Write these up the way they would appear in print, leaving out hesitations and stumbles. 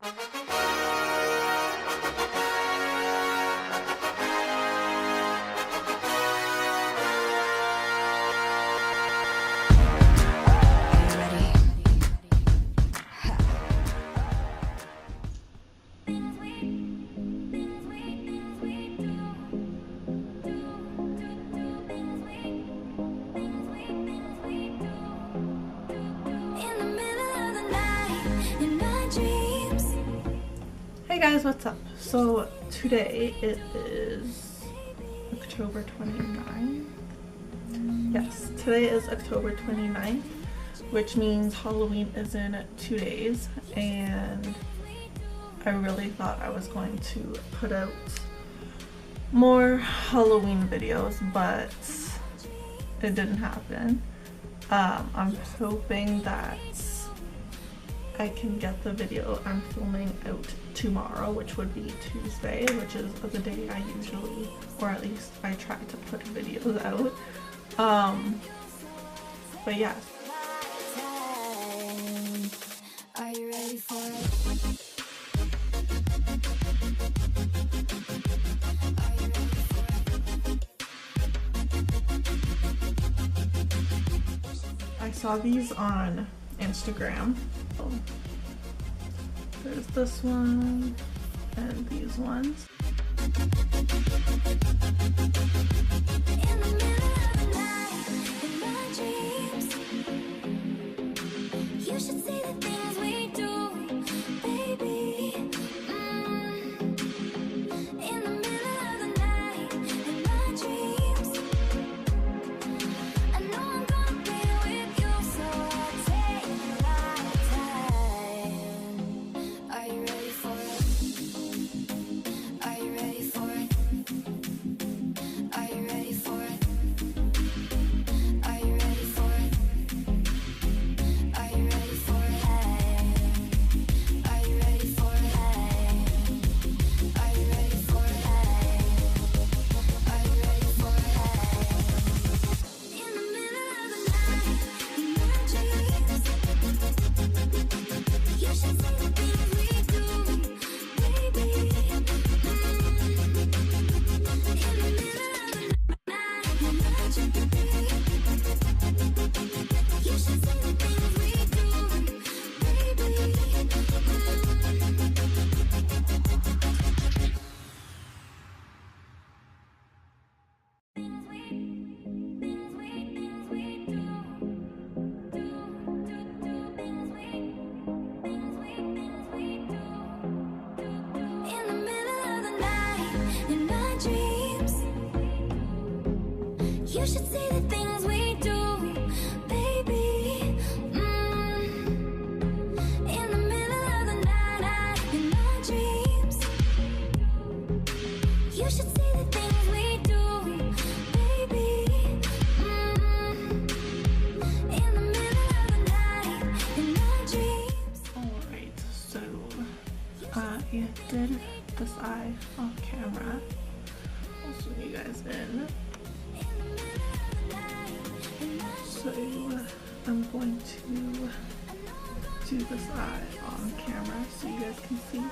Hey guys, what's up? So today it is October 29th. Yes, today is October 29th, which means Halloween is in 2 days, and I really thought I was going to put out more Halloween videos, but it didn't happen. I'm hoping that I can get the video I'm filming out tomorrow, which would be Tuesday, which is the day I usually, or at least I try to put videos out. But yeah. Are you ready for it? I saw these on Instagram. There's this one and these ones. You should see the things we do, baby. In the middle of the night, in my dreams. I know I'm gonna be with you, so I'll take my time. Are you ready for it? Are you ready for it? Are you ready for it? Are you ready for it? Are you ready for it? Are you ready for it? Are you ready for it? Are you ready for it? In the middle of the night, in my dreams. You should see the things we do, baby. In the middle of the night, in my dreams. You should see the things we do, baby. In the middle of the night, in my dreams. You should see the things we do, baby. In the middle of the night, in my dreams. You should see the things we do, baby. In the middle of the night, in my dreams. Alright, so I did this eye off camera. I'll zoom you guys in. So I'm going to do this eye on camera so you guys can see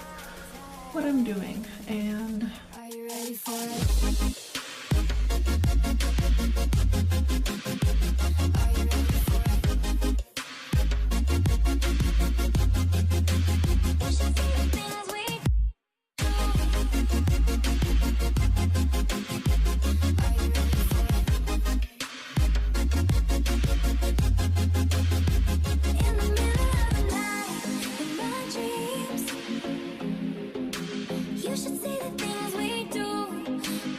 what I'm doing. And are you ready for it? Are you ready for it? You should see the things we do. Are you ready for it? In the middle of the night, in my dreams. You should see the things we do,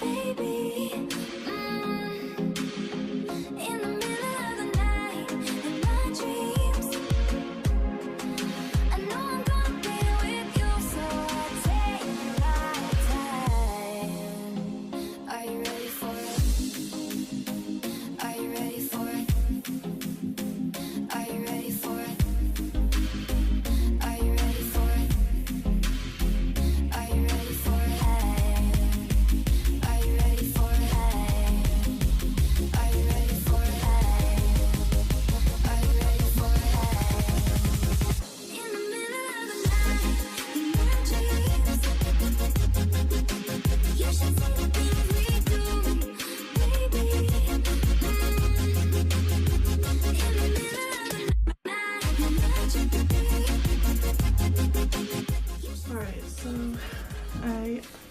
baby.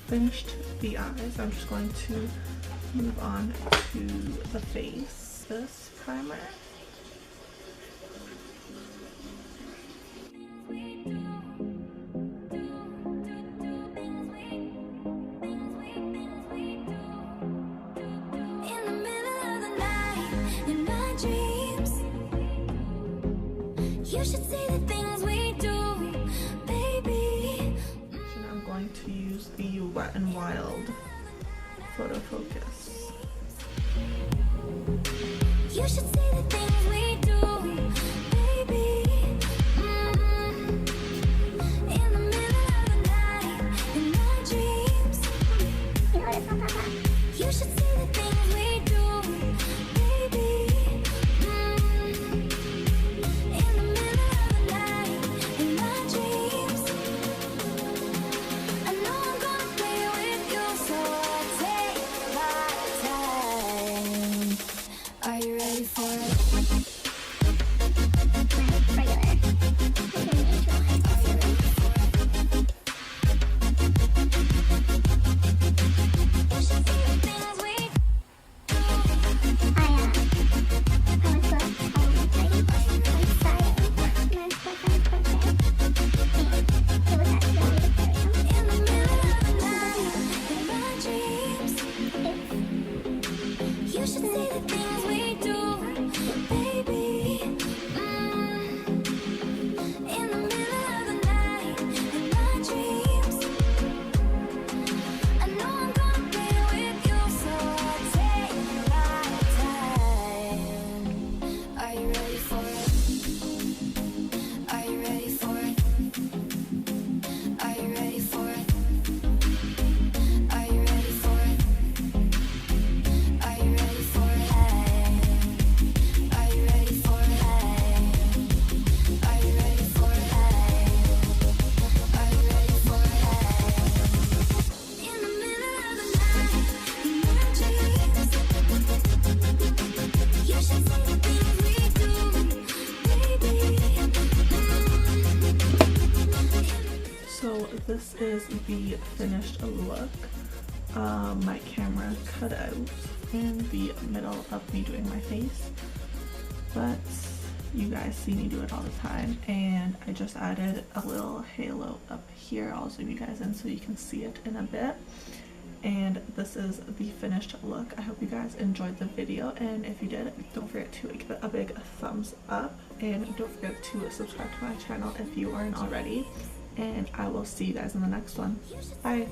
finished the eyes, I'm just going to move on to the face. This primer. You should see the things we do, baby. I'm going to use the Wet n Wild photo focus. You should see the things we do, baby. In the middle of the night, in my dreams. You should see the things we do, baby. In the middle of the night, in my dreams. I know I'm gonna play with you, so I take my time. Are you ready for it? This is the finished look. My camera cut out in the middle of me doing my face, but you guys see me do it all the time, and I just added a little halo up here. I'll zoom you guys in so you can see it in a bit. And this is the finished look. I hope you guys enjoyed the video, and if you did, don't forget to give it a big thumbs up, and don't forget to subscribe to my channel if you aren't already. And I will see you guys in the next one. Bye.